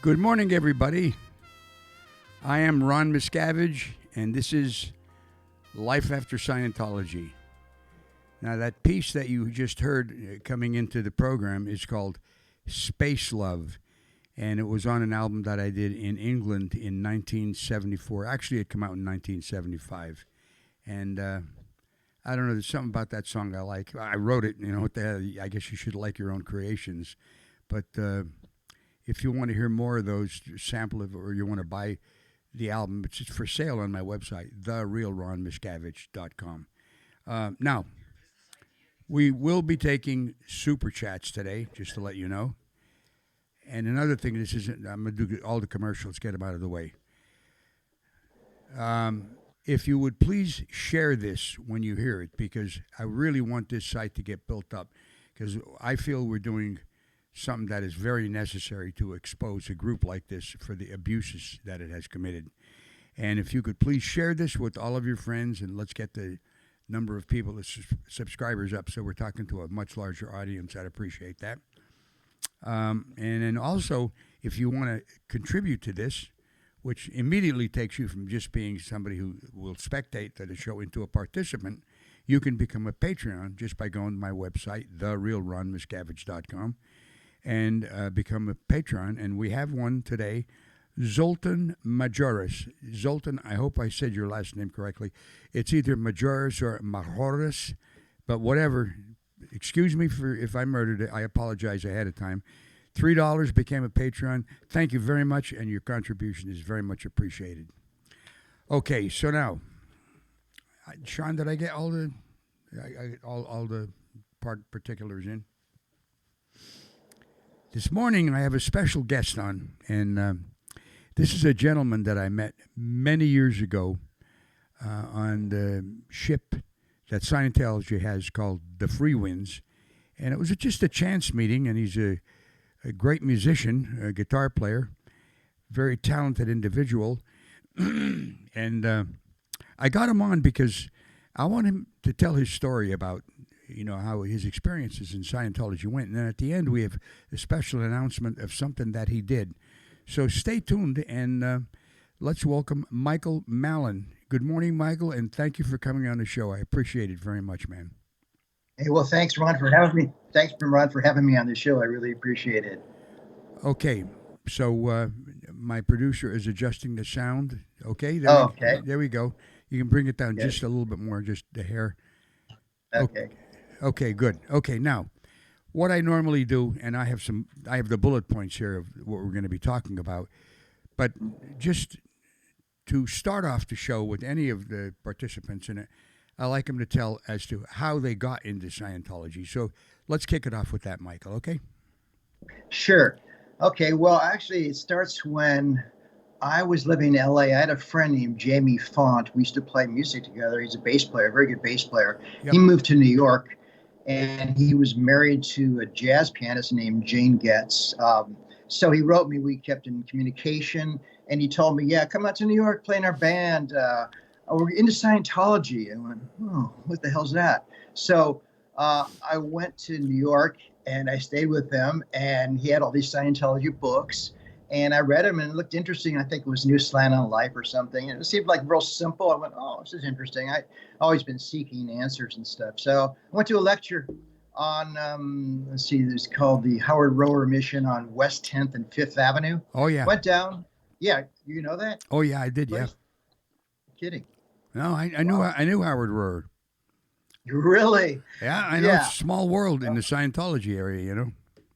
Good morning, everybody. I am Ron Miscavige, and this is Life After Scientology. Now, that piece that you just heard coming into the program is called Space Love, and it was on an album that I did in England in 1974. Actually, it came out in 1975, and I don't know, there's something about that song I like. I wrote it, what the hell, I guess you should like your own creations, but if you want to hear more of those, sample it, or you want to buy the album, it's for sale on my website, therealronmiscavige.com. Now, we will be taking super chats today, just to let you know. And another thing, I'm going to do all the commercials, get them out of the way. If you would please share this when you hear it, because I really want this site to get built up, because I feel we're doing something that is very necessary to expose a group like this for the abuses that it has committed. And if you could please share this with all of your friends, and let's get the number of people, the subscribers up, so we're talking to a much larger audience. I'd appreciate that. And then also, if you want to contribute to this, which immediately takes you from just being somebody who will spectate the show into a participant, you can become a Patreon just by going to my website, therealronmiscavige.com, and become a patron. And we have one today, Zoltan Majoris. Zoltan, I hope I said your last name correctly. It's either Majoris or Majoris, but whatever. Excuse me for if I murdered it. I apologize ahead of time. $3 became a patron. Thank you very much, and your contribution is very much appreciated. Okay, so now, Sean, did I get all the particulars in? This morning, I have a special guest on, and this is a gentleman that I met many years ago on the ship that Scientology has called the Free Winds, and it was just a chance meeting, and he's a great musician, a guitar player, very talented individual, and I got him on because I want him to tell his story about how his experiences in Scientology went. And then at the end, we have a special announcement of something that he did. So stay tuned, and let's welcome Michael Mallen. Good morning, Michael, and thank you for coming on the show. I appreciate it very much, man. Hey, well, thanks, Ron, for having me. Thanks, Ron, for having me on the show. I really appreciate it. Okay, so my producer is adjusting the sound. Okay, there we go. You can bring it down just a little bit more, just the hair. Okay, good. Okay, now, what I normally do, and I have the bullet points here of what we're going to be talking about, but just to start off the show with any of the participants in it, I like them to tell as to how they got into Scientology. So let's kick it off with that, Michael, okay? Sure. Okay, well, actually, it starts when I was living in LA. I had a friend named Jamie Font. We used to play music together. He's a bass player, a very good bass player. Yep. He moved to New York, and he was married to a jazz pianist named Jane Getz. So he wrote me. We kept in communication, and he told me, yeah, come out to New York, play in our band. We're into Scientology. I went, oh, what the hell's that? So I went to New York, and I stayed with him, and he had all these Scientology books. And I read them, and it looked interesting. I think it was New Slant on Life or something. And it seemed like real simple. I went, oh, this is interesting. I've always been seeking answers and stuff. So I went to a lecture on, it was called the Howard Rower Mission on West 10th and 5th Avenue. Oh, yeah. Went down. Yeah, you know that? Oh, yeah, I did, yeah. Kidding. No, I knew Howard Rower. Really? Yeah, I know. It's a small world in the Scientology area,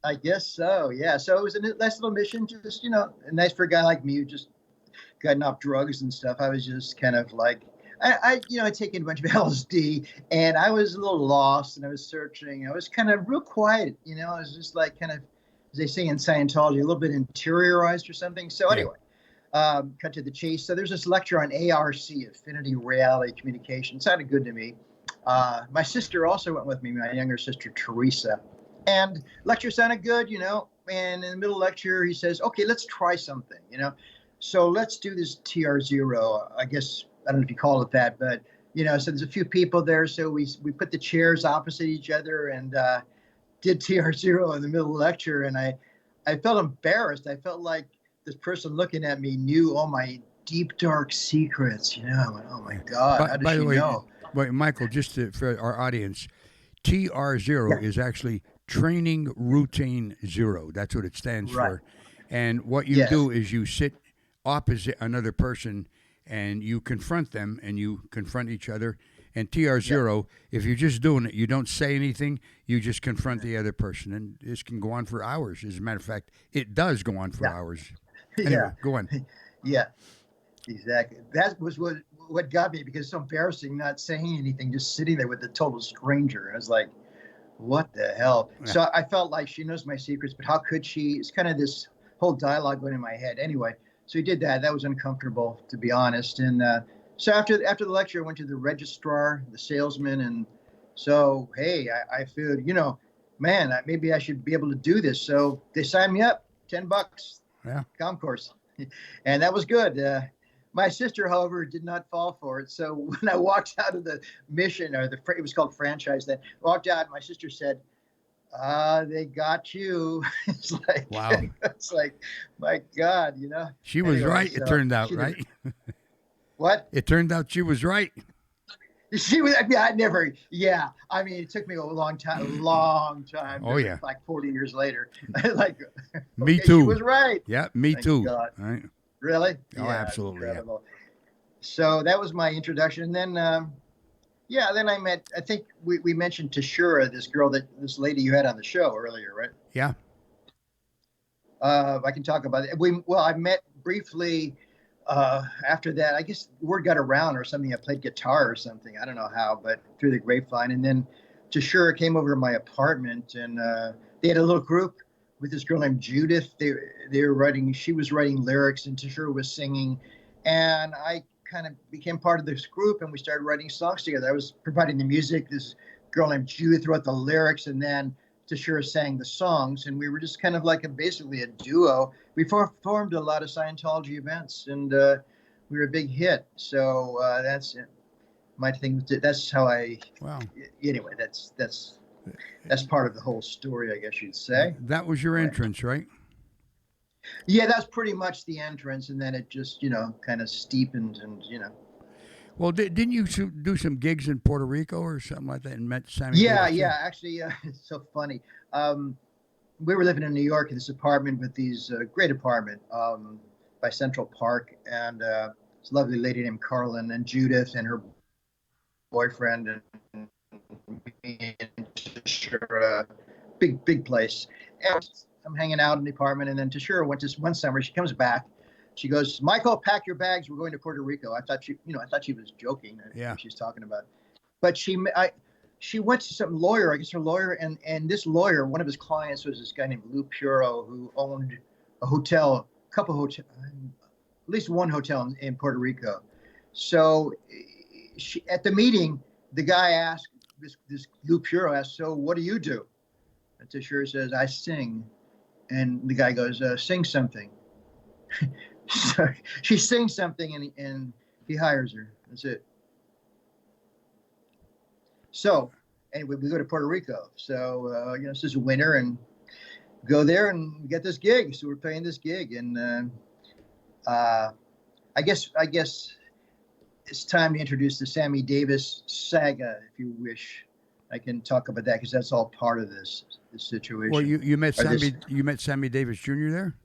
I guess so, yeah. So it was a nice little mission, just, nice for a guy like me who just gotten off drugs and stuff. I was just kind of like, I'd taken a bunch of LSD, and I was a little lost, and I was searching. I was kind of real quiet, I was just like kind of, as they say in Scientology, a little bit interiorized or something. So anyway, cut to the chase. So there's this lecture on ARC, Affinity Reality Communication. It sounded good to me. My sister also went with me, my younger sister, Teresa. And lecture sounded good, and in the middle of the lecture, he says, okay, let's try something, So let's do this TR0. I guess, I don't know if you call it that, but, so there's a few people there. So we put the chairs opposite each other and did TR0 in the middle of the lecture. And I felt embarrassed. I felt like this person looking at me knew all my deep, dark secrets. I went, oh my God, how does By she the way, know? Michael, for our audience, TR0 Yeah, is actually Training Routine Zero. That's what it stands right. for. And what you Yes. do is you sit opposite another person and you confront them and you confront each other. And Yeah. TR0, if you're just doing it, you don't say anything, you just confront the other person. And this can go on for hours. As a matter of fact, it does go on for Yeah. hours. Yeah. Anyway, go on. Yeah. Exactly. That was what got me, because it's so embarrassing not saying anything, just sitting there with a total stranger. I was like, what the hell? Yeah. So I felt like she knows my secrets, but how could she? It's kind of this whole dialogue going in my head. Anyway, so he did that. That was uncomfortable, to be honest. And so after the lecture, I went to the registrar, the salesman, and so hey, I feel, man, maybe I should be able to do this. So they signed me up, $10, Yeah. concourse, and that was good. My sister, however, did not fall for it. So when I walked out of the mission, or it was called franchise then, walked out, my sister said, they got you. Wow. It's like, my God, She was Anyway, right, it so turned out, she did. right? What? It turned out she was right. She was, I never, yeah. I mean, it took me a long time. Oh, yeah. Like 40 years later. Like, Me okay, too. she was right. Yeah, me Thank too. God. Right? Really? Oh, Yeah, absolutely. Yeah. incredible. So that was my introduction. And then, then I met, I think we mentioned Tashura, this lady you had on the show earlier, right? Yeah. I can talk about it. I met briefly after that. I guess word got around or something. I played guitar or something. I don't know how, but through the grapevine. And then Tashura came over to my apartment, and they had a little group with this girl named Judith. They were writing. She was writing lyrics, and Tashura was singing. And I kind of became part of this group, and we started writing songs together. I was providing the music. This girl named Judith wrote the lyrics, and then Tashura sang the songs, and we were just kind of like basically a duo. We formed a lot of Scientology events, and we were a big hit. So that's my thing. That's how I. Wow. Anyway, that's part of the whole story, I guess you'd say. That was your entrance, right? Yeah, that's pretty much the entrance, and then it just kind of steepened, and Well, didn't you do some gigs in Puerto Rico or something like that and met Sammy Yeah, Davis Jr.? yeah. Actually, it's so funny. We were living in New York in this apartment with these great apartment by Central Park, and this lovely lady named Carlin and Judith and her boyfriend and me and Tashura, big place. And I'm hanging out in the apartment, and then Tashura went to one summer. She comes back. She goes, "Michael, pack your bags. We're going to Puerto Rico." I thought she was joking. Yeah. What she's talking about. But she went to some lawyer, I guess her lawyer, and this lawyer, one of his clients was this guy named Lou Puro, who owned a hotel, at least one hotel in Puerto Rico. So at the meeting, the guy asked, this Lou Puro asked, "So what do you do?" And Tashura says, "I sing." And the guy goes, "Sing something." So she sings something, and he hires her. That's it. So, anyway, we go to Puerto Rico. So, this is winter, and go there and get this gig. So we're playing this gig, and I guess it's time to introduce the Sammy Davis saga, if you wish. I can talk about that because that's all part of this situation. Well, you met Sammy Davis Jr. there?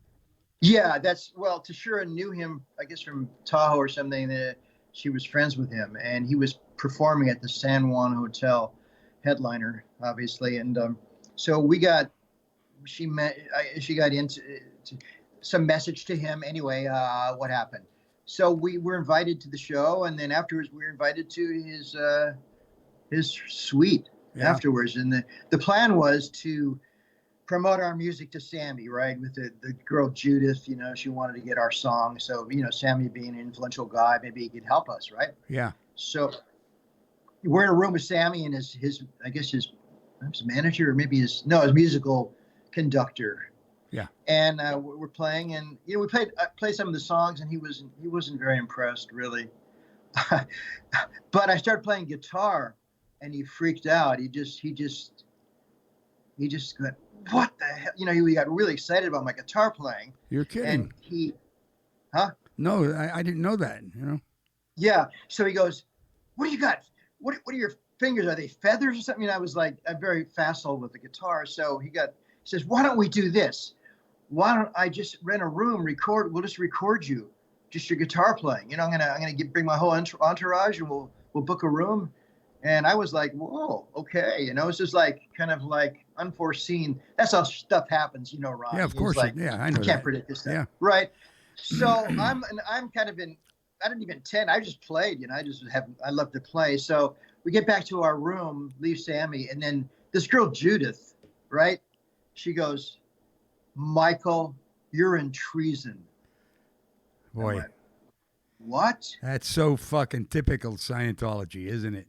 Yeah, Tashura knew him, I guess, from Tahoe or something. That she was friends with him, and he was performing at the San Juan Hotel, headliner, obviously. And so she got into some message to him. Anyway, what happened? So we were invited to the show, and then afterwards we were invited to his suite afterwards. And the plan was to promote our music to Sammy, right? With the girl Judith, she wanted to get our song. So, Sammy being an influential guy, maybe he could help us, right? Yeah. So we're in a room with Sammy and his manager, or maybe his musical conductor. Yeah. And we're playing, and we played some of the songs, and he wasn't very impressed, really. But I started playing guitar, and he freaked out. He just got what the hell? You know, he got really excited about my guitar playing. You're And kidding. he, huh? No, I didn't know that. Yeah. So he goes, what do you got? What are your fingers? Are they feathers or something? And I was like, I'm very facile with the guitar. So he says, why don't we do this? Why don't I just rent a room, we'll just record you, just your guitar playing. You know, I'm gonna bring my whole entourage and we'll book a room. And I was like, whoa, okay. You know, it's just like kind of like unforeseen. That's how stuff happens, you know, Yeah, Ron. of It's course. like Yeah, I you know can't that. predict this stuff. Yeah. Right. So I'm kind of I didn't even attend. I just played, you know, I love to play. So we get back to our room, leave Sammy, and then this girl, Judith, right? She goes, Michael, you're in treason. I Boy, went, what? that's so fucking typical Scientology, isn't it?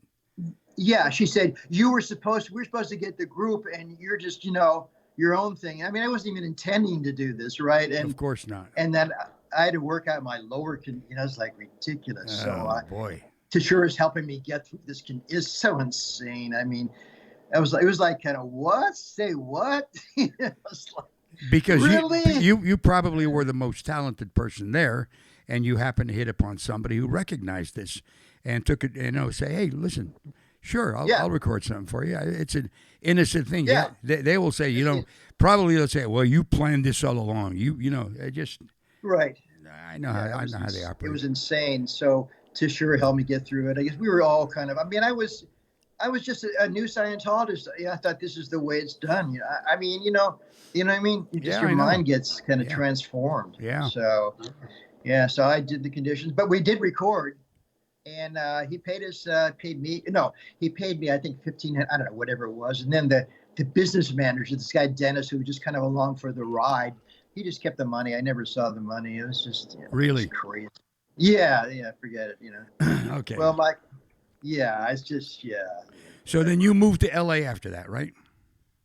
Yeah, she said we're supposed to get the group, and you're just, you know, your own thing. I mean, I wasn't even intending to do this, right? Of course not. And then I had to work out my lower, you know, it's like ridiculous. Oh, boy. Tashura is helping me get through this. Is so insane. I mean, it was like kind of what? Say what? It was like, Because really? you probably were the most talented person there, and you happened to hit upon somebody who recognized this and took it, say, hey, listen, sure, I'll record something for you. It's an innocent thing. Yeah. They will say, probably they'll say, well, you planned this all along. They just Right. I know how they operate. It was insane. So Tashura helped me get through it. I guess we were all kind of. I mean, I was just a new Scientologist. Yeah, I thought this is the way it's done. You know, I mean, you know what I mean. Your mind gets kind of transformed. Yeah. So, yeah. So I did the conditions, but we did record, and he paid me. No, he paid me. I think 15. I don't know, whatever it was. And then the business manager, this guy Dennis, who was just kind of along for the ride. He just kept the money. I never saw the money. It was just really it was crazy. Yeah, forget it. You know. Okay. Well, Mike. Yeah, it's just So then you moved to L.A. after that, right?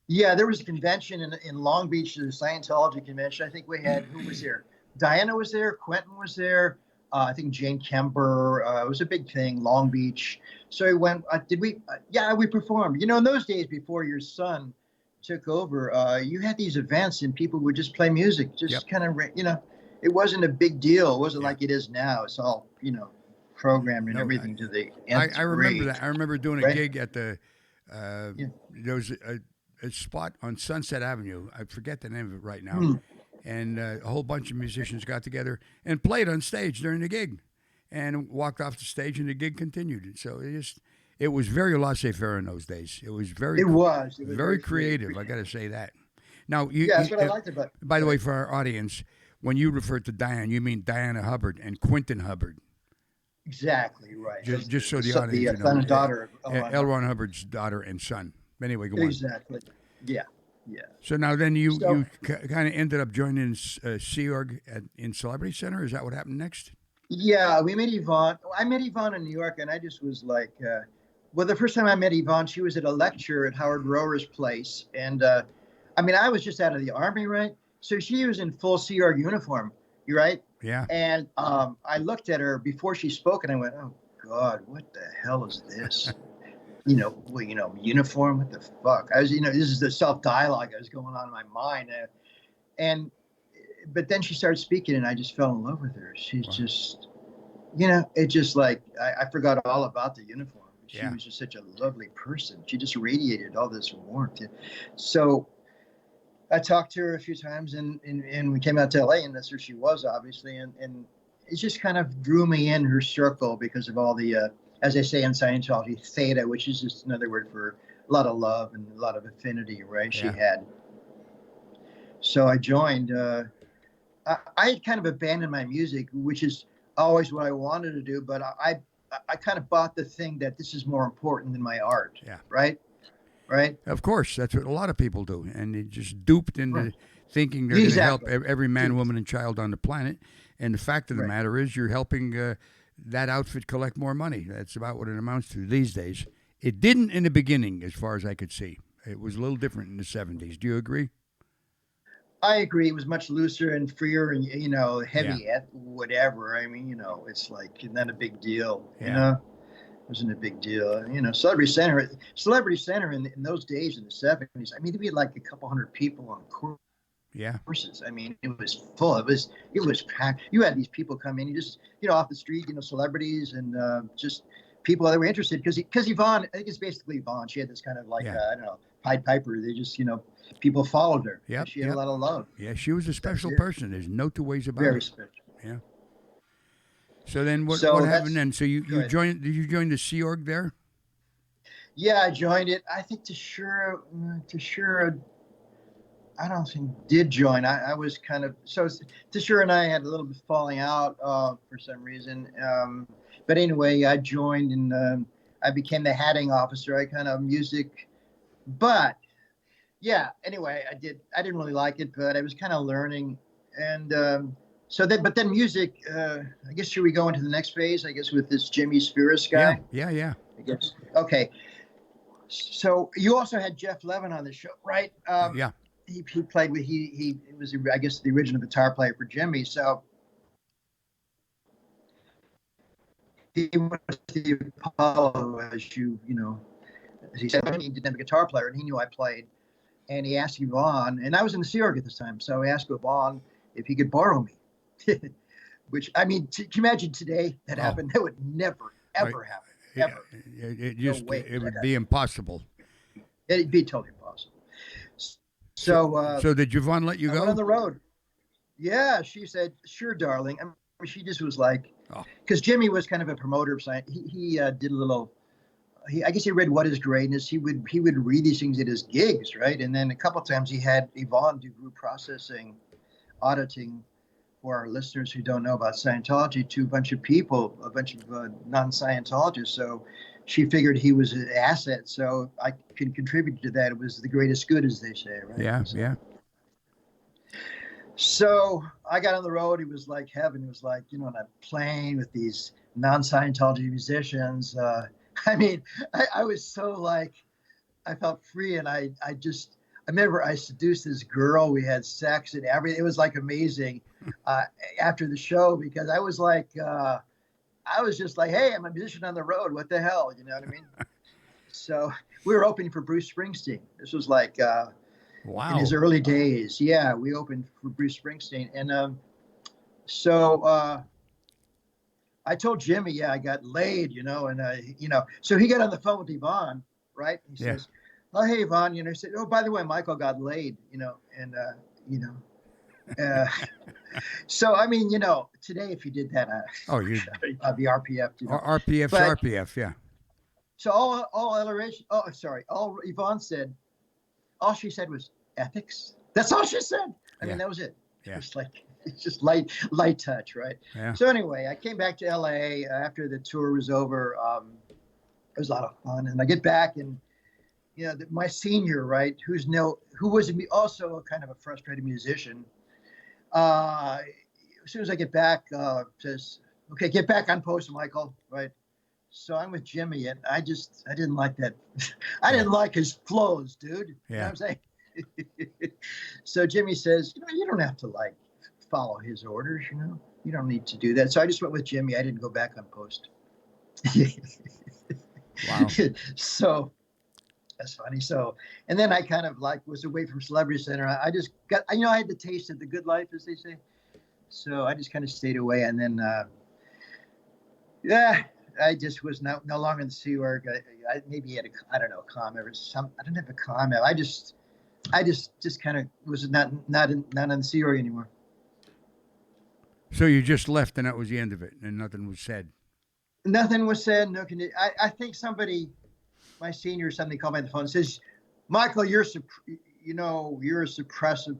Yeah, there was a convention in Long Beach, the Scientology convention. I think we had who was there? Diana was there. Quentin was there. I think Jane Kemper. It was a big thing, Long Beach. So we went. Did we? Yeah, we performed. You know, in those days before your son took over, you had these events and people would just play music, just kind of, you know, it wasn't a big deal. It wasn't like it is now. It's all, you know, programmed and everything to the nth I remember grade. that. I remember doing a gig at the there was a spot on Sunset Avenue. I forget the name of it right now. And a whole bunch of musicians got together and played on stage during the gig, and walked off the stage, and the gig continued. So it was very laissez-faire in those days. It was very very creative. I got to say that. Now, that's what I liked about it. By the way, for our audience, when you refer to Diane, you mean Diana Hubbard and Quentin Hubbard. Exactly right. Just so the audience knows. The son and daughter of L. Ron Hubbard's daughter and son. Anyway, go on. Exactly. Yeah. So now then you kind of ended up joining Sea Org in Celebrity Center. Is that what happened next? Yeah, we met Yvonne. I met Yvonne in New York, and I just was like, well, the first time I met Yvonne, she was at a lecture at Howard Rower's place. And I mean, I was just out of the Army, right? So she was in full Sea Org uniform, you right? Yeah. And I looked at her before she spoke, and I went, oh, God, what the hell is this? Uniform, what the fuck? I was, this is the self-dialogue that was going on in my mind. But then she started speaking, and I just fell in love with her. She's just, it just like, I forgot all about the uniform. She was just such a lovely person. She just radiated all this warmth. So I talked to her a few times, and we came out to LA, and that's where she was, obviously. And it just kind of drew me in her circle because of all the, as I say in Scientology, theta, which is just another word for a lot of love and a lot of affinity, right? Yeah. She had. So I joined. I had kind of abandoned my music, which is always what I wanted to do, but I kind of bought the thing that this is more important than my art. Yeah. Right? Of course, that's what a lot of people do, and they just duped into thinking they're going to help every man, woman, and child on the planet. And the fact of the matter is, you're helping that outfit collect more money. That's about what it amounts to these days. It didn't in the beginning, as far as I could see. It was a little different in the 70s. Do you agree? I agree. It was much looser and freer and, heavy at whatever. I mean, it's like not a big deal, wasn't a big deal. Celebrity Center in those days in the 70s. I mean, there'd be like a couple hundred people on the Yeah. courses. I mean, it was full. It was packed. You had these people come in, you just off the street, celebrities and just people that were interested because Yvonne, I think it's basically Yvonne. She had this kind of like I don't know, Pied Piper. They just people followed her. Yeah. She had a lot of love. Yeah, she was a special person. There's no two ways about it. Very special. Yeah. So then what happened then? So you joined? Did you join the Sea Org there? Yeah, I joined it. I think Tashura, I don't think did join. I was kind of Tashura and I had a little bit falling out for some reason. But anyway, I joined and I became the hatting officer. I kind of music, but yeah. Anyway, I didn't really like it, but I was kind of learning, and but then music. I guess should we go into the next phase? I guess with this Jimmy Spheris guy. Yeah. I guess. Okay. So you also had Jeff Levin on the show, right? Yeah. He played with he was I guess the original guitar player for Jimmy. So he was the Apollo, as as he said, he didn't have a guitar player, and he knew I played. And he asked Yvonne, and I was in the Sea Org at this time, so he asked Yvonne if he could borrow me. Which, I mean, can you imagine today that happened? That would never, ever happen. Ever. It would be impossible. It'd be totally impossible. So did Yvonne let you go? I went on the road. Yeah, she said, "Sure, darling." I mean, she just was like, because Jimmy was kind of a promoter of science. He did a little. I guess he read What Is Greatness. He would read these things at his gigs, right? And then a couple of times he had Yvonne do group processing, auditing for our listeners who don't know about Scientology to a bunch of people, a bunch of non-Scientologists. So she figured he was an asset, so I can contribute to that. It was the greatest good, as they say, right? Yeah, so, yeah. So I got on the road. It was like heaven. It was like, on a plane with these non-Scientology musicians. I mean, I was so like, I felt free. And I remember I seduced this girl. We had sex and everything. It was like amazing after the show, because I was like, I was just like, hey, I'm a musician on the road. What the hell? You know what I mean? So we were opening for Bruce Springsteen. This was like in his early days. Yeah, we opened for Bruce Springsteen. And so I told Jimmy, I got laid, and, so he got on the phone with Yvonne, right? He says, oh, hey, Yvonne, he said, oh, by the way, Michael got laid, and, so, I mean, today, if you did that, I'd be RPF. RPF, yeah. So all Yvonne said, all she said was ethics. That's all she said. I mean, that was it. Yeah. It's just light touch, right? Yeah. So anyway, I came back to LA after the tour was over. It was a lot of fun, and I get back, and my senior, right, who was also a kind of a frustrated musician. As soon as I get back, says, "Okay, get back on post, Michael." Right. So I'm with Jimmy, and I didn't like that. I didn't like his flows, dude. Yeah. You know what I'm saying? So Jimmy says, you don't have to follow his orders, you don't need to do that. So I just went with Jimmy. I didn't go back on post. Wow. So that's funny. So, and then I kind of was away from Celebrity Center. I just got, I had the taste of the good life, as they say. So I just kind of stayed away. And then, I just was no longer in the Sea Org. I maybe had a comm or some. I didn't have a comm. I just kind of was not in the Sea Org anymore. So you just left, and that was the end of it, and nothing was said. Nothing was said. I think somebody, my senior or something, called me on the phone and says, Michael, you're a suppressive,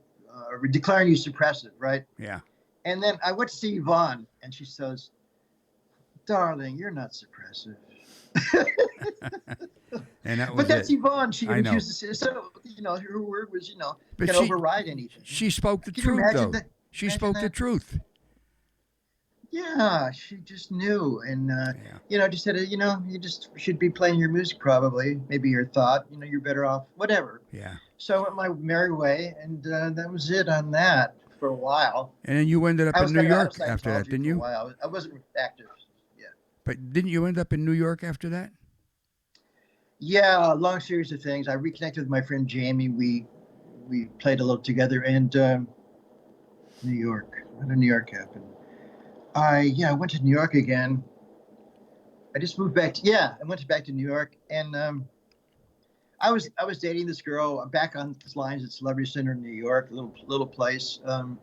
declaring you suppressive, right? Yeah. And then I went to see Yvonne, and she says, darling, you're not suppressive. And that was but that's Yvonne. She refused to say so. Her word was, but can override anything. She spoke the truth, though. She spoke the truth. Yeah, she just knew, and just said, you just should be playing your music, probably. Maybe your thought, you're better off, whatever. Yeah. So I went my merry way, and that was it on that for a while. And then you ended up in New York after that, didn't you? For a while. I wasn't active. Yeah. But didn't you end up in New York after that? Yeah, a long series of things. I reconnected with my friend Jamie. We played a little together, and New York. When did New York happen? I went to New York again. I just moved back. I went back to New York, and I was dating this girl back on the lines at Celebrity Center in New York, a little place. And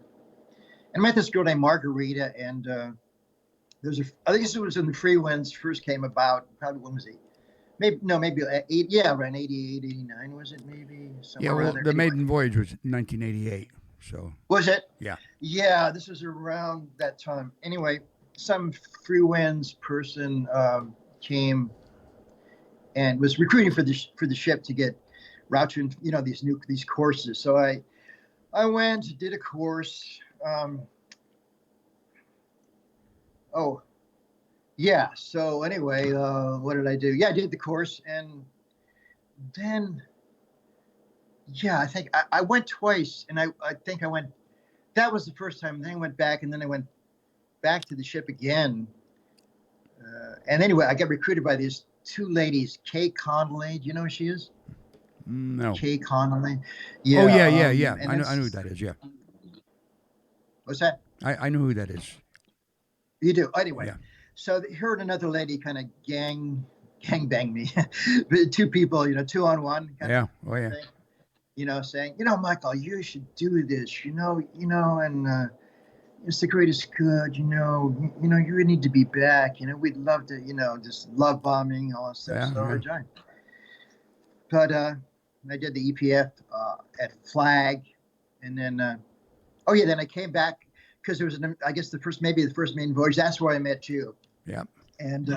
I met this girl named Margarita, and I think this was when the Free Winds first came about. Probably when was he? Maybe around 88, 89 was it? Maybe Yeah, somewhere well, around there. the Anyway, maiden voyage was 1988. So was it? yeah, Yeah, this was around that time. Anyway, some Free Winds person came and was recruiting for the ship to get route to these courses. So I went, did a course. Oh yeah. So anyway, what did I do? Yeah, I did the course, and then I think I went twice, and I think I went. That was the first time. Then I went back, and then I went back to the ship again. And anyway, I got recruited by these two ladies, Kay Connolly. Do you know who she is? no. Kay Connolly. Oh Yeah. yeah. And I then know who that is. Yeah, what's that? I know who that is. You do. Anyway, Yeah, so her and another lady kind of gang banged me. Two people, 2-on-1 kind yeah. of Oh yeah. thing. Saying, Michael, you should do this. And it's the greatest good. You really need to be back. We'd love to. Just love bombing all that stuff. Yeah, So I yeah. joined. But I did the EPF at Flag, and then then I came back because there was I guess the first main voyage. That's where I met you. Yeah. And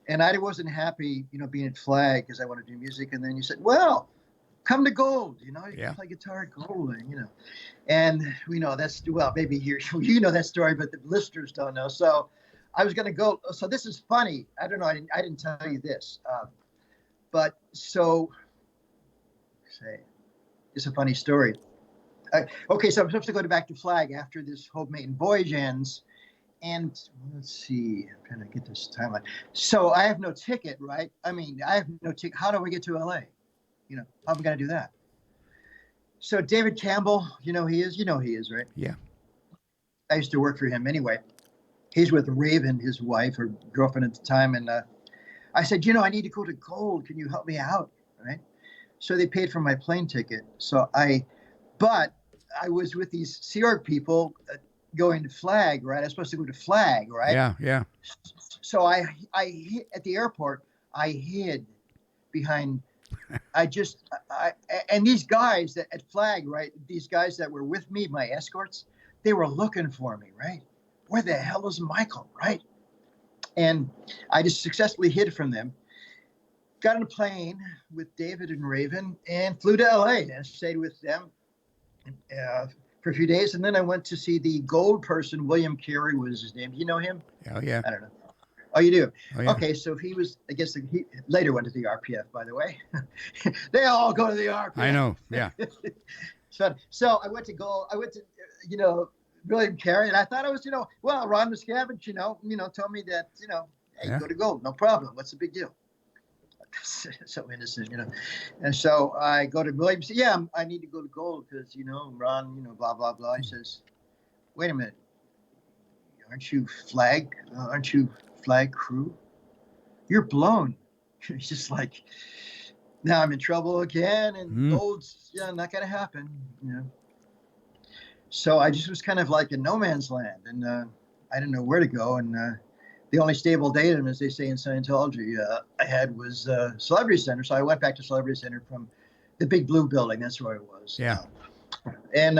I wasn't happy, being at Flag because I wanted to do music. And then you said, well, come to Gold. You can play guitar at Gold, and we know that's maybe you know that story, but the listeners don't know. So I was going to go. So this is funny. I don't know. I didn't tell you this, but so say it's a funny story. Okay, so I'm supposed to go back to Flag after this whole maiden voyage ends. And let's see, I'm trying to get this timeline. So I have no ticket, right? I mean, I have no ticket. How do we get to LA? How am I going to do that? So David Campbell, who he is? He is, right? Yeah. I used to work for him anyway. He's with Raven, his wife or girlfriend at the time. And I said, I need to go to Gold. Can you help me out? Right. So they paid for my plane ticket. But I was with these Sea Org people going to Flag, right? I was supposed to go to Flag, right? Yeah, yeah. So I at the airport, I hid behind. And these guys at Flag, right? These guys that were with me, my escorts, they were looking for me, right? Where the hell is Michael, right? And I just successfully hid from them. Got on a plane with David and Raven and flew to LA and stayed with them for a few days. And then I went to see the Gold person. William Carey was his name. Do you know him? Oh yeah. I don't know. Oh, you do? Oh, yeah. Okay, so he was, I guess he later went to the RPF, by the way. They all go to the RPF. I know, yeah. So I went to, William Carey, and I thought I was, Ron Miscavige, told me that, hey, go to Gold, no problem. What's the big deal? So innocent, And so I go to William, say, yeah, I need to go to Gold because, Ron, blah, blah, blah. He says, wait a minute. Aren't you Flag crew? You're blown. He's just like, now I'm in trouble again, and Gold's not gonna happen, So I just was kind of like in no man's land, and I didn't know where to go. And the only stable datum, as they say in Scientology, I had was Celebrity Center. So I went back to Celebrity Center from the Big Blue building. That's where I was. Yeah. And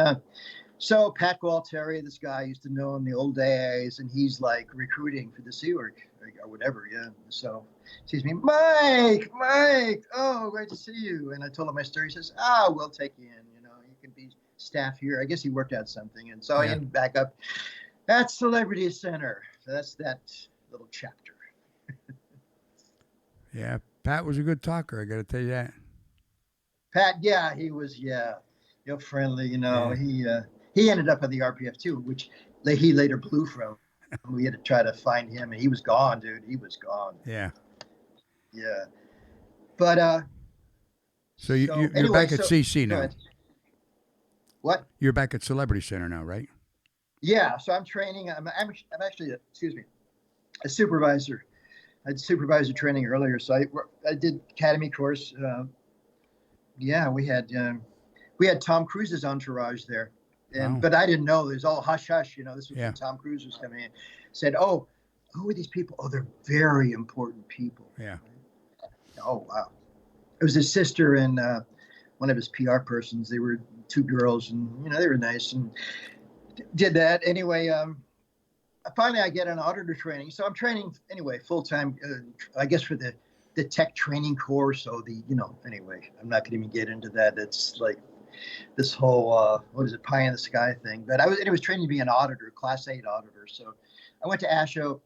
so Pat Gualtieri, this guy I used to know in the old days, and he's like recruiting for the Sea Org or whatever. Yeah. So he sees me, Mike, oh, great to see you. And I told him my story. He says, we'll take you in. You can be staff here. I guess he worked out something. And so I ended back up at Celebrity Center. So that's that little chapter. Yeah. Pat was a good talker. I got to tell you that. Pat, yeah, he was, friendly. He ended up at the RPF too, which he later blew from. We had to try to find him, and he was gone, dude. He was gone. Yeah. Yeah. But So you're anyway, back at CC go now. ahead. What? You're back at Celebrity Center now, right? Yeah. So I'm training. I'm actually, excuse me, a supervisor. I did supervisor training earlier, so I did academy course. Yeah, we had Tom Cruise's entourage there, Wow. but I didn't know. It was all hush hush. This was Yeah. when Tom Cruise was coming in. Said, "Oh, who are these people? Oh, they're very important people." Yeah. Oh wow. It was his sister and one of his PR persons. They were two girls, and they were nice and did that anyway. Finally, I get an auditor training, so I'm training anyway full time. I guess for the tech training course. So anyway, I'm not going to even get into that. It's like this whole what is it, pie in the sky thing. But I was training to be an auditor, Class 8 auditor. So I went to ASHO,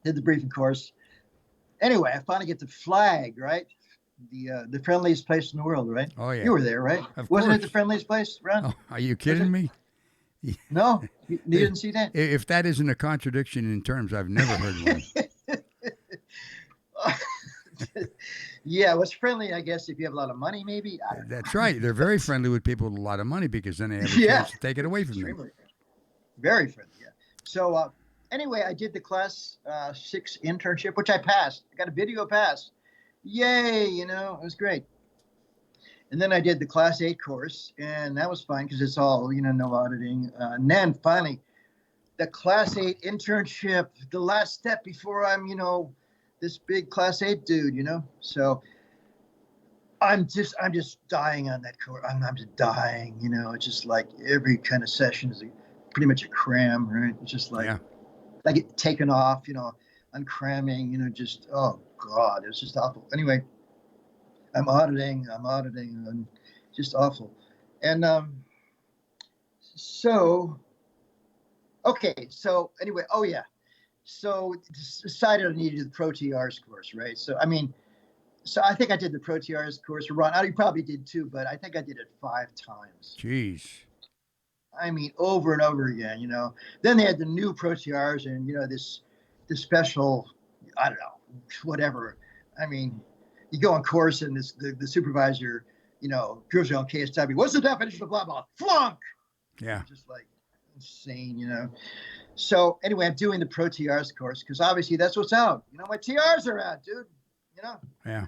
did the briefing course. Anyway, I finally get the flag, right? The friendliest place in the world, right? Oh yeah. You were there, right? Of Wasn't course. it the friendliest place around? Oh, are you kidding me? No, you didn't see that. If that isn't a contradiction in terms, I've never heard one. Yeah, it was friendly, I guess, if you have a lot of money, maybe. That's right. They're very friendly with people with a lot of money because then they have a Yeah. chance to take it away from them. Extremely. Very friendly, yeah. So anyway, I did the Class 6 internship, which I passed. I got a video pass. Yay, it was great. And then I did the Class 8 course, and that was fine because it's all, no auditing. And then finally, the Class 8 internship, the last step before I'm, this big Class 8 dude, So I'm just dying on that course. I'm just dying, It's just like every kind of session is pretty much a cram, right? It's just like, I get taken off, I'm cramming, just, oh God, it's just awful. Anyway, I'm auditing, and just awful. And so anyway, oh yeah. So decided I needed the Pro TRs course, right? So I think I did the Pro TRs course. Ron, you probably did too, but I think I did it 5 times. Jeez. Over and over again, Then they had the new Pro TRs and, this special, I don't know, whatever. You go on course and the supervisor, drills you on KSW. What's the definition of blah, blah? Flunk! Yeah. Just like insane, So anyway, I'm doing the Pro TRs course because obviously that's what's out. My TRs are out, dude. Yeah.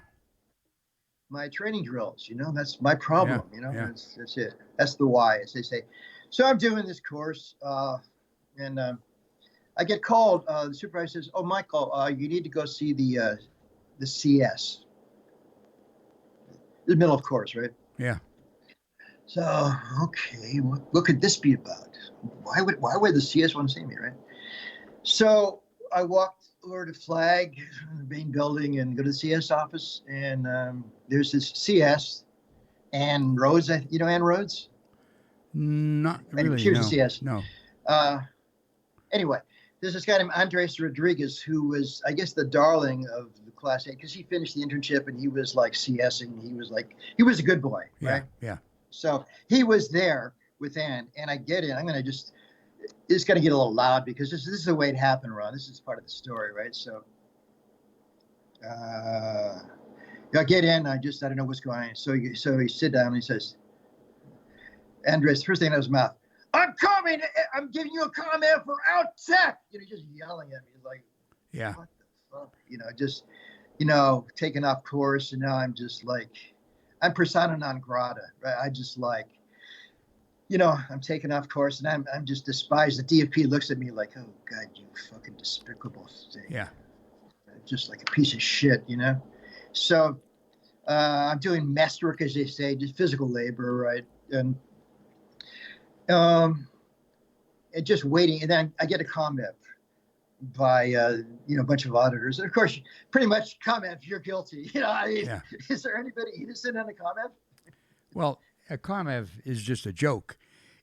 My training drills, that's my problem. Yeah. That's it. That's the why, as they say. So I'm doing this course, and I get called. The supervisor says, "Oh, Michael, you need to go see the CS." The middle of course, right? Yeah. So okay, what could this be about? Why would the CS want to see me, right? So I walked over to Flag, the main building, and go to the CS office, and there's this CS, Ann Rhodes. Ann Rhodes? Not really. She was no. a CS. No. Anyway, there's this guy named Andres Rodriguez who was, I guess, the darling of the Class 8 because he finished the internship and he was like CSing. He was a good boy, right? Yeah. So he was there with Ann, and I get in. It's going to get a little loud because this is the way it happened, Ron. This is part of the story, right? So I get in. I don't know what's going on. So he sit down and he says, Andres, first thing out of his mouth, "I'm coming. I'm giving you a comment for out tech." Just yelling at me like, yeah. What the fuck? Just, taking off course. And now I'm just like, I'm persona non grata, right? I just like, I'm taking off course and I'm just despised. The DFP looks at me like, "Oh God, you fucking despicable thing." Yeah. Just like a piece of shit, So I'm doing mess work, as they say, just physical labor, right? And just waiting, and then I get a comment by a bunch of auditors, and of course, pretty much comment, "You're guilty." Yeah. Is there anybody innocent in a comment? Well, a COMEV is just a joke.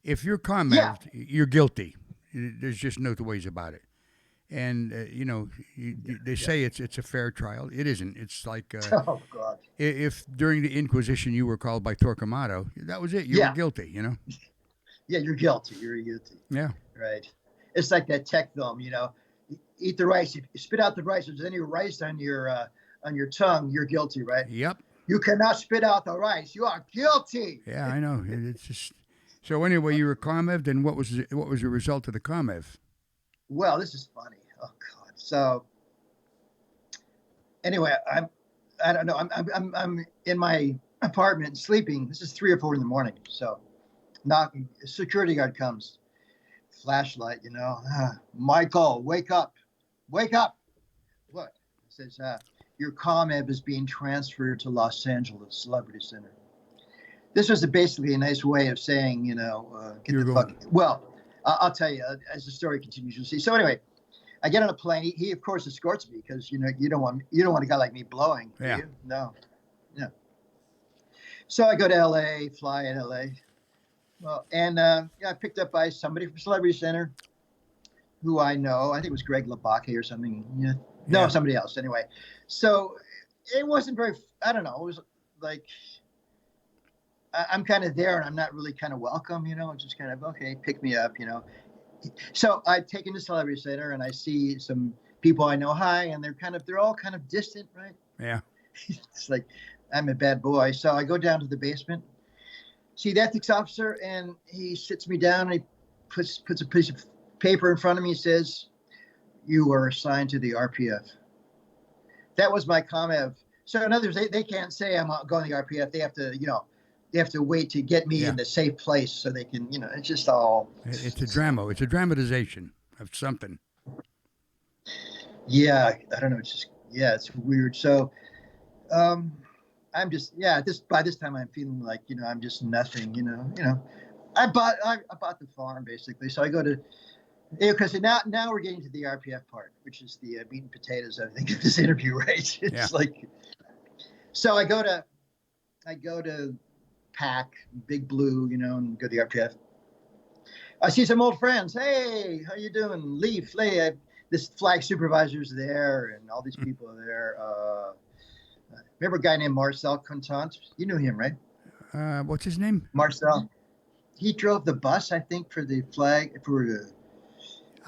If you're COMEV'd, you're guilty. There's just no two ways about it. And they say it's a fair trial. It isn't. It's like Oh God. If during the Inquisition you were called by Torquemada, that was it. You were guilty. Yeah, you're guilty. You're guilty. Yeah. Right. it's like that tech film, eat the rice, you spit out the rice. If there's any rice on your tongue, you're guilty, right? Yep. You cannot spit out the rice. You are guilty. Yeah, I know. It's just so. Anyway, you were Carmev. Then what was the result of the Carmev? Well, this is funny. Oh God. So anyway, I don't know. I'm in my apartment sleeping. This is 3 or 4 in the morning. So knocking. A security guard comes. Flashlight. Michael, wake up. Wake up. What? He says, your ComEd is being transferred to Los Angeles Celebrity Center. This was basically a nice way of saying, get the fuck. Well, I'll tell you as the story continues. You'll see. So anyway, I get on a plane. He of course escorts me because you don't want a guy like me blowing. Yeah. Do you? No. So I go to L.A. Fly in L.A. Well, and I picked up by somebody from Celebrity Center, who I know. I think it was Greg Labake or something. Yeah. No, somebody else. Anyway, so it wasn't very. I don't know. It was like I'm kind of there, and I'm not really kind of welcome. It's just kind of okay. Pick me up. So I take him to Celebrity Center, and I see some people I know. Hi, and they're all kind of distant, right? Yeah. It's like I'm a bad boy. So I go down to the basement, see the ethics officer, and he sits me down, and he puts a piece of paper in front of me. He says, you are assigned to the RPF. That was my ComEv. So in other words, they can't say I'm going to the RPF. They have to, wait to get me in the safe place so they can, it's just all. It's a drama. It's a dramatization of something. Yeah, I don't know. It's just, it's weird. So, I'm just, by this time I'm feeling like, I'm just nothing, I bought the farm basically. So I go to, because now we're getting to the RPF part, which is the meat and potatoes, I think, of this interview, right? It's like, so I go to PAC, Big Blue, and go to the RPF. I see some old friends. Hey, how you doing? Lee, Flay, this flag supervisor's there, and all these people are there. Remember a guy named Marcel Contant? You knew him, right? What's his name? Marcel. He drove the bus, I think, for the flag.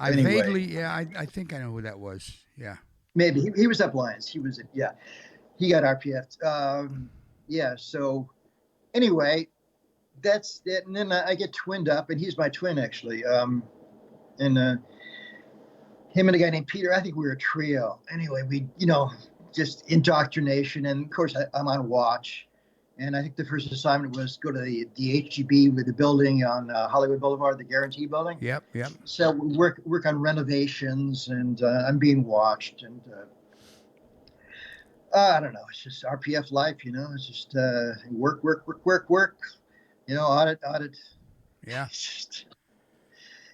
Vaguely, I think I know who that was. Yeah. Maybe. He was up Lions. He got RPF. So anyway, that's it. And then I get twinned up, and he's my twin, actually. And him and a guy named Peter, I think we were a trio. Anyway, we, just indoctrination. And of course, I'm on watch. And I think the first assignment was go to the HGB with the building on Hollywood Boulevard, the Guarantee Building. Yep. So we work on renovations, and I'm being watched. And I don't know. It's just RPF life, It's just work. Audit.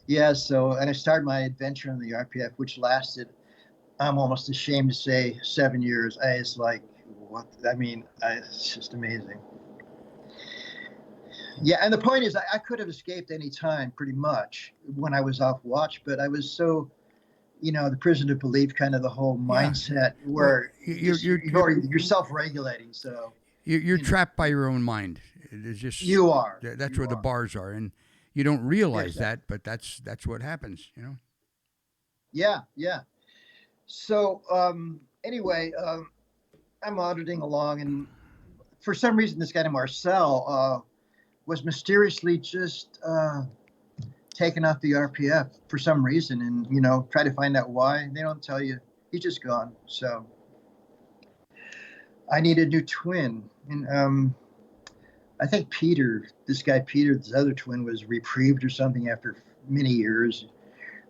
Yeah. So, and I started my adventure in the RPF, which lasted, I'm almost ashamed to say, 7 years. It's like, what? I mean, it's just amazing. Yeah, and the point is, I could have escaped any time, pretty much, when I was off watch, but I was so, the prison of belief, kind of the whole mindset where you're self-regulating. So you're trapped by your own mind. It's just you are. That's where the bars are, and you don't realize that, but that's what happens. Yeah. So anyway. I'm auditing along, and for some reason, this guy named Marcel was mysteriously just taken off the RPF for some reason, and try to find out why. They don't tell you. He's just gone. So I need a new twin, and I think this other twin, was reprieved or something after many years.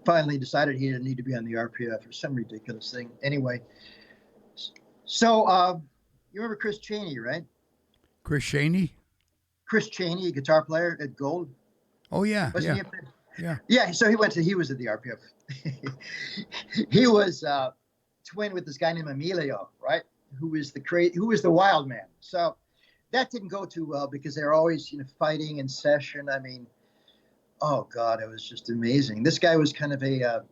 Finally decided he didn't need to be on the RPF or some ridiculous thing. Anyway. So, you remember Chris Chaney, right? Chris Chaney? Chris Chaney, guitar player at Gold. Oh, yeah. Wasn't he? Yeah. Yeah, so he was at the RPF. He was twin with this guy named Emilio, right? Who was the wild man. So that didn't go too well because they were always, fighting in session. I mean, oh God, it was just amazing. This guy was kind of a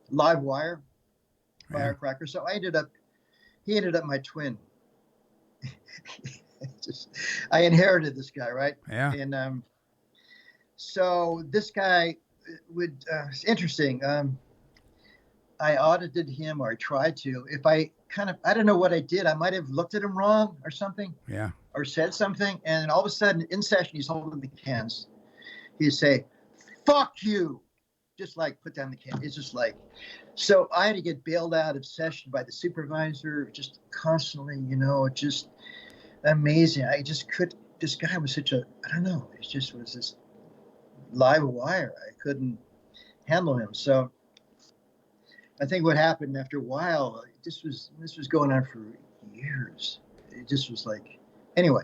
live wire firecracker. So he ended up my twin. I inherited this guy, right? Yeah. And so this guy, it's interesting. I audited him, or I tried to. If I I don't know what I did. I might have looked at him wrong or something, Yeah. or said something, and all of a sudden, in session, he's holding the cans. He'd say, "Fuck you," just like put down the can. It's just like, so I had to get bailed out of session by the supervisor, just constantly, just amazing. I just could. This guy was such a, I don't know. It just was this live wire. I couldn't handle him. So I think what happened after a while, this was going on for years. It just was like, anyway,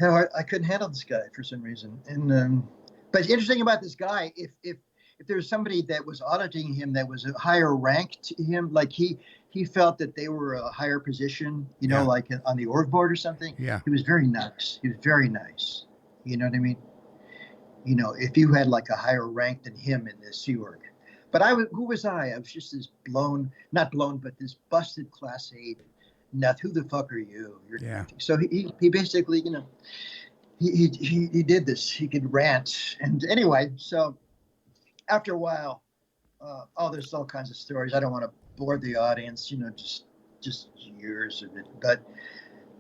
I couldn't handle this guy for some reason. And but it's interesting about this guy, if there was somebody that was auditing him that was a higher rank to him, like he felt that they were a higher position, like on the org board or something. Yeah. He was very nice. He was very nice. You know what I mean? If you had like a higher rank than him in this Sea Org. But who was I? I was just this not blown, but this busted class 8. Who the fuck are you? You're nothing. So he basically, he did this. He could rant. And anyway, so after a while, there's all kinds of stories. I don't want to bore the audience, just years of it. But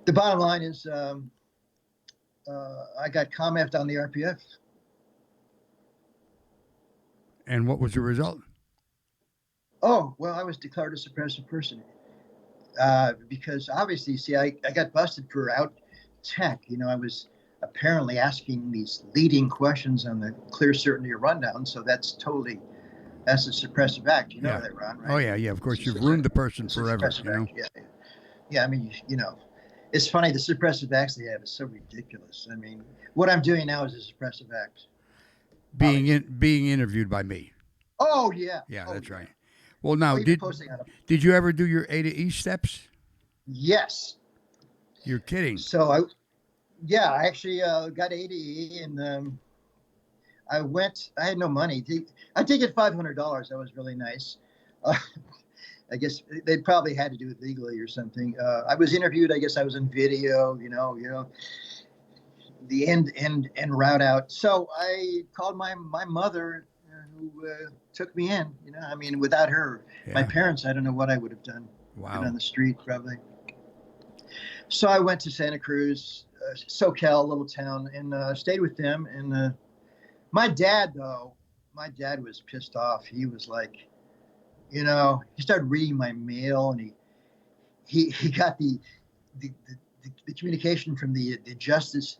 the bottom line is, I got commented on the RPF. And what was the result? Oh, well, I was declared a suppressive person. Because obviously, see, I got busted for out tech. I was apparently asking these leading questions on the clear certainty of rundown. So that's a suppressive act. You know that, Ron, right? Oh, yeah. Of course, you've ruined the person forever. Yeah. I mean, it's funny. The suppressive acts they have is so ridiculous. I mean, what I'm doing now is a suppressive act. Being interviewed by me. Oh, yeah. Yeah, that's right. Yeah. Well, now, did you ever do your A to E steps? Yes. You're kidding. So, I actually got A to E, and I had no money. I did get $500. That was really nice. I guess they probably had to do it legally or something. I was interviewed. I guess I was in video, the end route out. So I called my mother, who took me in. I mean, without her, my parents, I don't know what I would have done. Wow. Been on the street probably. So I went to Santa Cruz, SoCal, little town, and stayed with them. And my dad was pissed off. He was like, he started reading my mail, and he got the communication from the justice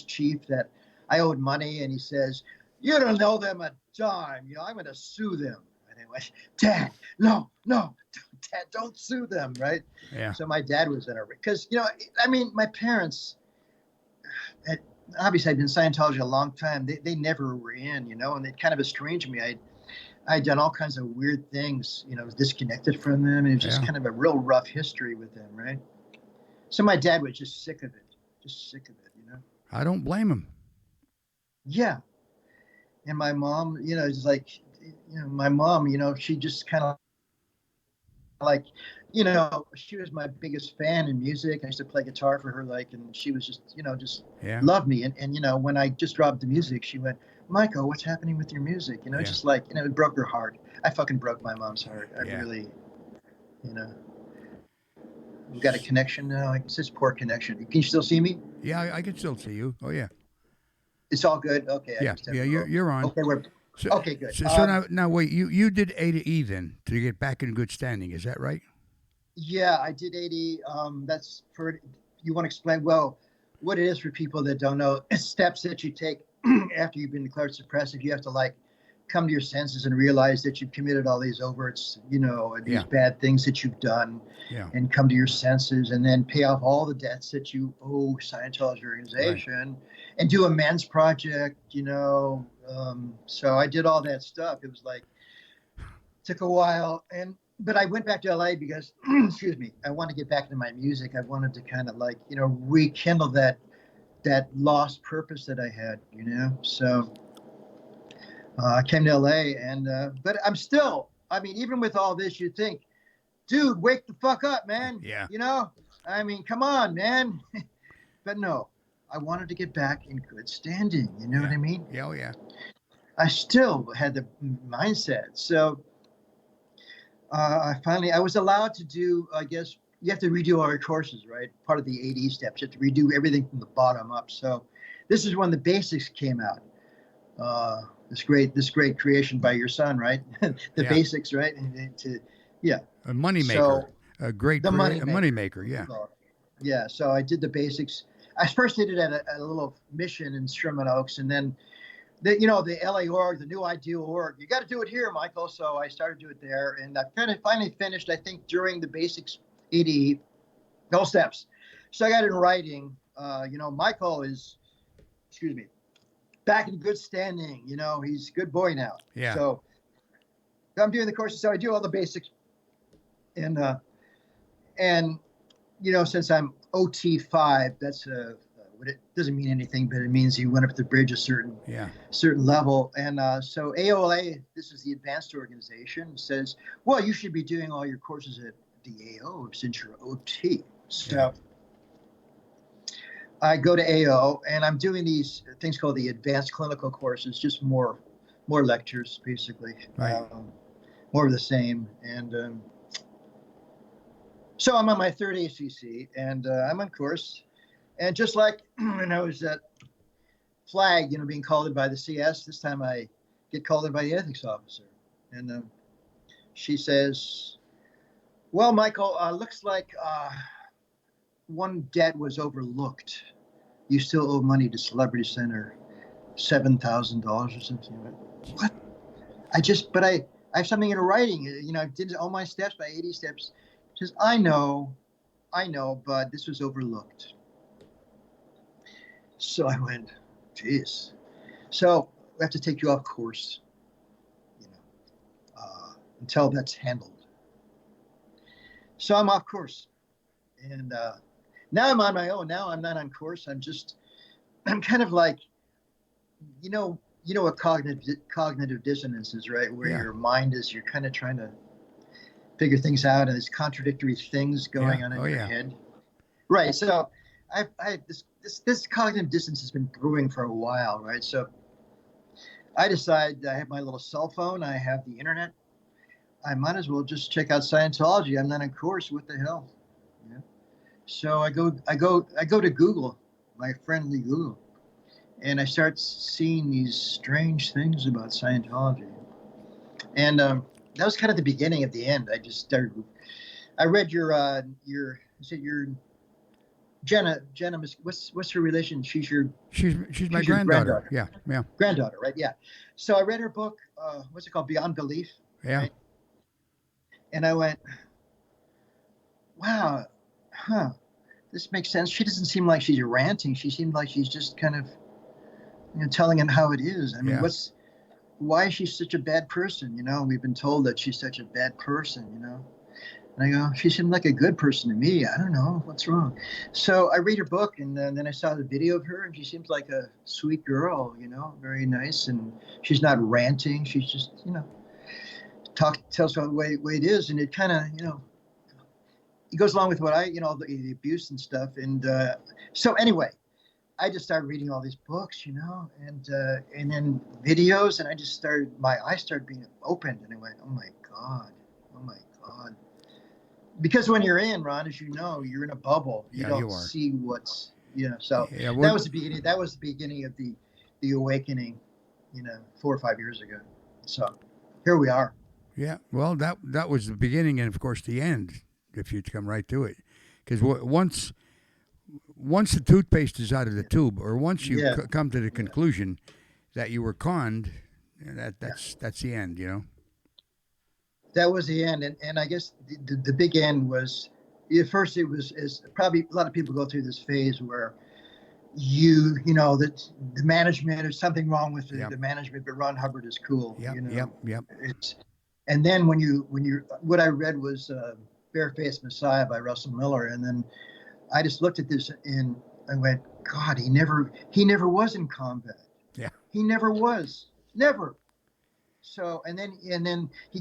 chief that I owed money, and he says, "You don't owe them a dime. I'm going to sue them." And I went, "Dad, no, Dad, don't sue them," right? Yeah. So my dad was in a, because I mean, my parents obviously I'd been in Scientology a long time. They never were in, and it kind of estranged me. I'd done all kinds of weird things, was disconnected from them. And it was just kind of a real rough history with them, right? So my dad was just sick of it, I don't blame him. Yeah. And my mom, it's like, my mom, she just kind of like, she was my biggest fan in music. I used to play guitar for her, and she was just, just loved me. And when I just dropped the music, she went, "Michael, what's happening with your music?" Just like, it broke her heart. I fucking broke my mom's heart. I really, we've got a connection now. It's this poor connection. Can you still see me? Yeah, I can still see you. Oh, yeah. It's all good? Okay. You're on. Okay, okay, good. So now wait, you did A to E then to get back in good standing. Is that right? Yeah, I did 80. That's for, you want to explain, well, what it is for people that don't know, steps that you take after you've been declared suppressive. You have to come to your senses and realize that you've committed all these overts, these bad things that you've done, and come to your senses, and then pay off all the debts that you owe Scientology organization, and do a men's project, so I did all that stuff. It was took a while, but I went back to LA because, excuse me, I wanted to get back into my music. I wanted to kind of rekindle that lost purpose that I had, So I came to LA, and but I'm still, I mean, even with all this, you think, dude, wake the fuck up, man. Yeah. I mean, come on, man. But no, I wanted to get back in good standing. You know what I mean? Yeah, oh yeah. I still had the mindset. So I was allowed to do, I guess, you have to redo all your courses, right? Part of the 80 steps. You have to redo everything from the bottom up. So this is when the basics came out. This great creation by your son, right? The basics, right? A moneymaker, so a great moneymaker, yeah. Yeah, so I did the basics. I first did it at a little mission in Sherman Oaks, and then the LA org, the New Ideal org. You got to do it here, Michael. So I started to do it there, and I kind of finally finished. I think during the basics 80 no steps. So I got it in writing. Michael is, excuse me, back in good standing. He's a good boy now. Yeah. So I'm doing the courses. So I do all the basics, and since I'm OT5, that's what it doesn't mean anything, but it means you went up the bridge a certain level. And so AOA, this is the advanced organization, says, well, you should be doing all your courses at the AO since you're OT. So I go to AO, and I'm doing these things called the advanced clinical courses, just more lectures, basically, right. More of the same. And so I'm on my third ACC, and I'm on course. And just like when I was at Flag, being called in by the CS, this time I get called in by the ethics officer. And she says, well, Michael, looks like one debt was overlooked. You still owe money to Celebrity Center, $7,000 or something. What? But I have something in writing. I did all my steps by 80 steps. She says, I know, but this was overlooked. So I went, geez. So we have to take you off course, until that's handled. So I'm off course. And now I'm on my own. Now I'm not on course. I'm kind of like, what cognitive dissonance is, right? Where your mind is, you're kind of trying to figure things out, and there's contradictory things going on in your head. Right. So this cognitive dissonance has been brewing for a while, right? So I decide I have my little cell phone. I have the internet. I might as well just check out Scientology. I'm not on course. What the hell? Yeah. So I go to Google, my friendly Google, and I start seeing these strange things about Scientology. And that was kind of the beginning of the end. I read your Jenna, what's her relation? She's my granddaughter. Yeah. Granddaughter, right? Yeah. So I read her book, what's it called? Beyond Belief. Yeah. Right? And I went, wow, this makes sense. She doesn't seem like she's ranting. She seemed like she's just kind of, telling him how it is. I mean, why is she such a bad person? We've been told that she's such a bad person, And I go, she seemed like a good person to me. I don't know what's wrong. So I read her book, and then I saw the video of her, and she seems like a sweet girl, very nice. And she's not ranting. She's just, tells her the way it is. And it kind of, it goes along with what the abuse and stuff. And so anyway, I just started reading all these books, and then videos, and my eyes started being opened, and I went, oh my God. Because when you're in, Ron, as you know, you're in a bubble. You don't see what's, so that was the beginning. That was the beginning of the awakening, 4 or 5 years ago. So here we are. Yeah. Well, that was the beginning, and of course the end, if you come right to it. Because once the toothpaste is out of the tube, or once you come to the conclusion that you were conned, that's the end, That was the end, and I guess the big end was, at first it was probably a lot of people go through this phase where that the management, there's something wrong with the management, but Ron Hubbard is cool. Yep. And then when you what I read was Barefaced Messiah by Russell Miller, and then I just looked at this and I went, God, he never was in combat. Yeah. He never was. Never. So and then he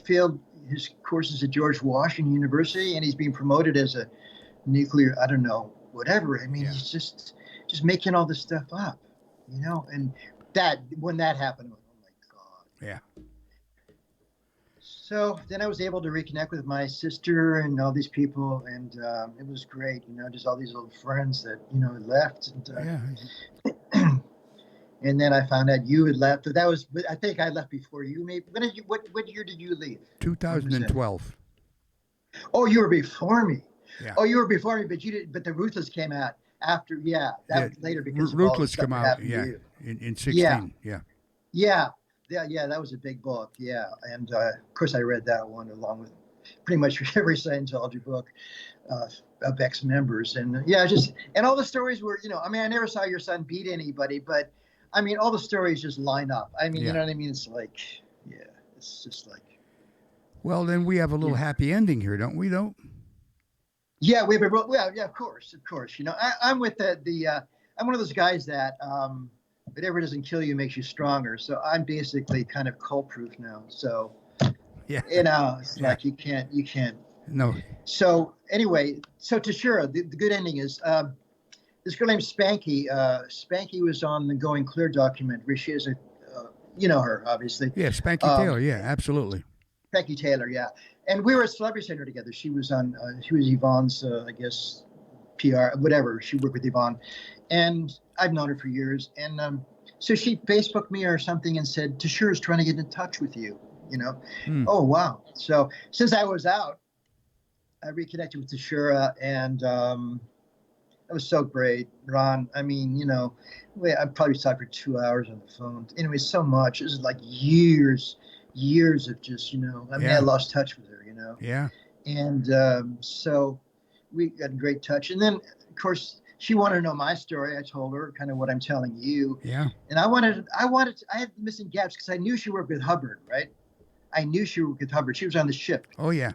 failed his courses at George Washington University, and he's being promoted as a nuclear, I don't know, whatever. I mean, he's just making all this stuff up, and when that happened, I went, oh my God. Yeah. So then I was able to reconnect with my sister and all these people, and it was great. Just all these old friends that had left. And, Yeah. and then I found out you had left. But I think I left before you. Maybe what year did you leave? 2012. Oh, you were before me. Yeah. Oh, you were before me, but you did. But the Ruthless came out after. Yeah, that was later because Ruthless came out. Yeah, in 16. Yeah. That was a big book. Yeah, and of course I read that one along with pretty much every Scientology book of ex-members, and and all the stories were, I never saw your son beat anybody, but all the stories just line up. You know what I mean? It's like, it's just like. Well, then we have a little happy ending here, don't we? Though. Yeah, of course. I'm with I'm one of those guys that whatever doesn't kill you makes you stronger. So I'm basically kind of cult proof now. So it's like you can't. No. So anyway, Tashura, the good ending is this girl named Spanky. Spanky was on the Going Clear documentary. She is her obviously. Yeah, Spanky Taylor. Yeah, absolutely. Spanky Taylor. Yeah, and we were at Celebrity Center together. She was Yvonne's, I guess, PR, whatever. She worked with Yvonne, and I've known her for years. And so she Facebooked me or something and said, Tashura's trying to get in touch with you. Oh wow. So since I was out, I reconnected with Tashura, and it was so great, Ron. I probably talked for 2 hours on the phone. Anyway, so much. This is like years of just, I lost touch with her, Yeah. And so we got in great touch. And then, of course, she wanted to know my story. I told her kind of what I'm telling you. Yeah. And I had missing gaps because I knew she worked with Hubbard, right? I knew she worked with Hubbard. She was on the ship. Oh, yeah.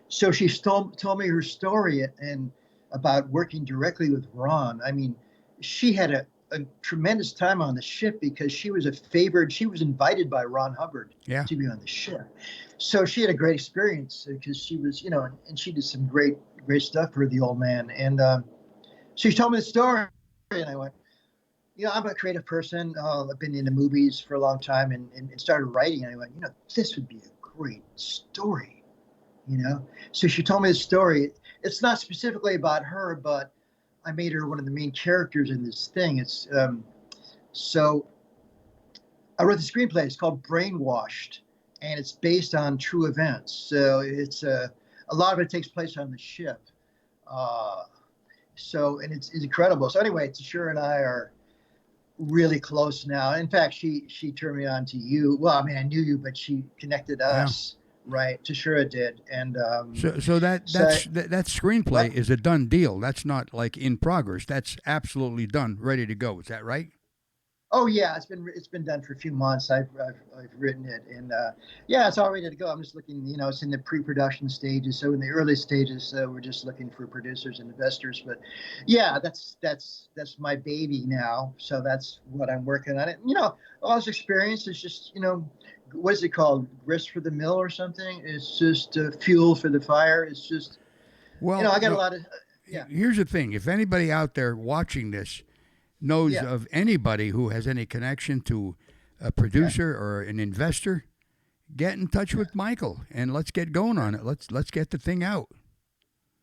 So she told me her story and about working directly with Ron. She had a tremendous time on the ship because she was she was invited by Ron Hubbard to be on the ship. So she had a great experience because she was, and she did some great stuff for the old man. And so she told me the story, and I went, I'm a creative person. I've been into movies for a long time and started writing. And I went, this would be a great story. So she told me the story. It's not specifically about her, but I made her one of the main characters in this thing. It's so I wrote the screenplay. It's called Brainwashed, and it's based on true events. So it's a lot of it takes place on the ship. And it's incredible. So anyway, Tashura and I are really close now. In fact, she turned me on to you. Well, I knew you, but she connected us. Right, Tashura did, and so that screenplay is a done deal. That's not like in progress. That's absolutely done, ready to go. Is that right? Oh yeah, it's been done for a few months. I've written it, and it's all ready to go. I'm just looking. It's in the pre-production stages. So in the early stages, we're just looking for producers and investors. But yeah, that's my baby now. So that's what I'm working on. It. All this experience is just what is it called? Grist for the mill or something? It's just fuel for the fire. It's just, I got a lot of, Here's the thing. If anybody out there watching this knows of anybody who has any connection to a producer or an investor, get in touch with Michael and let's get going on it. Let's get the thing out.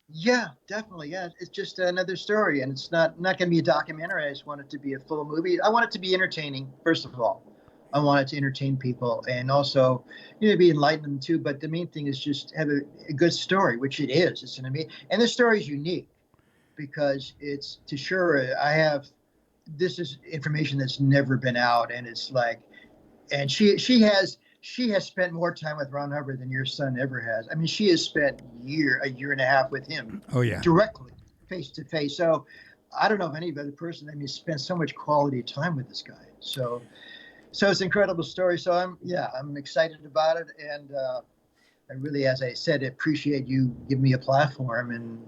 Yeah, definitely. Yeah, it's just another story, and it's not going to be a documentary. I just want it to be a full movie. I want it to be entertaining, first of all. I want it to entertain people and also, be enlightening too. But the main thing is just have a good story, which it is. It's going to be, and the story is unique because it's Tashura. This is information that's never been out, and it's like, and she has spent more time with Ron Hubbard than your son ever has. She has spent a year and a half with him. Oh yeah, directly, face to face. So I don't know of any other person. Spent so much quality time with this guy. So it's an incredible story. So I'm excited about it, and I really, as I said, appreciate you giving me a platform and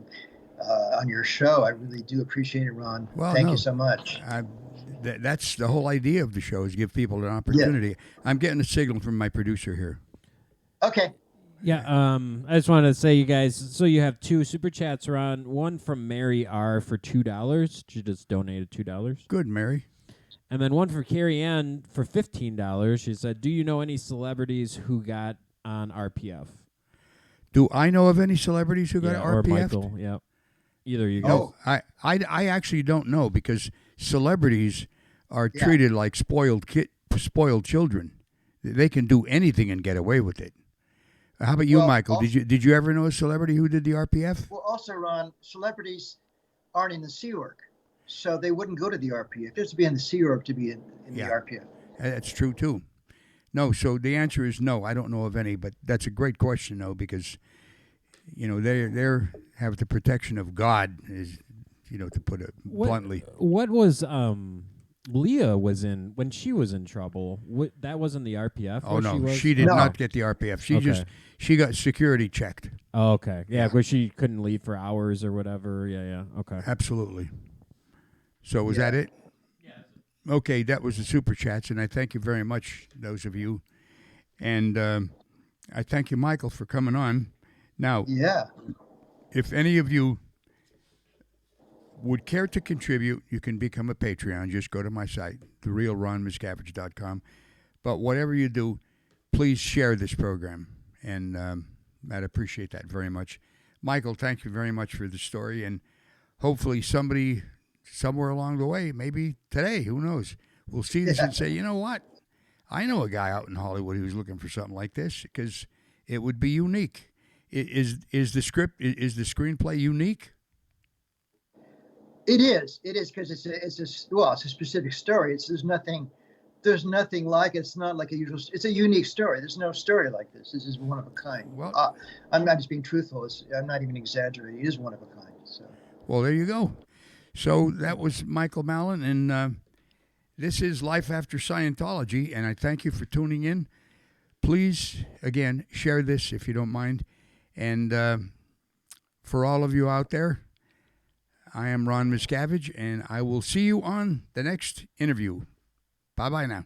on your show. I really do appreciate it, Ron. Well, thank you so much. That's the whole idea of the show is give people an opportunity. Yeah. I'm getting a signal from my producer here. Okay. Yeah, I just wanted to say, you guys, so you have 2 super chats, Ron. One from Mary R for $2. She just donated $2. Good, Mary. And then one for Carrie Ann for $15. She said, "Do you know any celebrities who got on RPF?" Do I know of any celebrities who got Yeah, or RPF? Michael. Yep. Either you guys. No, I actually don't know because celebrities are treated like spoiled children. They can do anything and get away with it. How about you, Michael? Did you ever know a celebrity who did the RPF? Well, also, Ron, celebrities aren't in the Sea Org, so they wouldn't go to the RPF. They have to be in the Sea Org to be in the RPF. That's true too. No, so the answer is no. I don't know of any, but that's a great question though, because they have the protection of God, is to put it bluntly. What was Leah was in when she was in trouble? That wasn't the RPF. Oh no, she did not get the RPF. She got security checked. Oh, okay, yeah, because she couldn't leave for hours or whatever. Yeah, okay, absolutely. So was that it? Yeah. Okay, that was the super chats, and I thank you very much, those of you, and I thank you, Michael, for coming on. Now, if any of you would care to contribute, you can become a Patreon. Just go to my site, therealronmiscavige.com. But whatever you do, please share this program, and I'd appreciate that very much. Michael, thank you very much for the story, and hopefully somebody somewhere along the way, maybe today, who knows, will see this and say, you know what? I know a guy out in Hollywood who's looking for something like this, because it would be unique. Is the screenplay unique? It is because it's a specific story. There's nothing like it. It's not like a usual. It's a unique story. There's no story like this. This is one of a kind. Well, I'm not just being truthful. I'm not even exaggerating. It is one of a kind. So. Well, there you go. So that was Michael Mallen, and this is Life After Scientology, and I thank you for tuning in. Please, again, share this if you don't mind. And for all of you out there, I am Ron Miscavige, and I will see you on the next interview. Bye-bye now.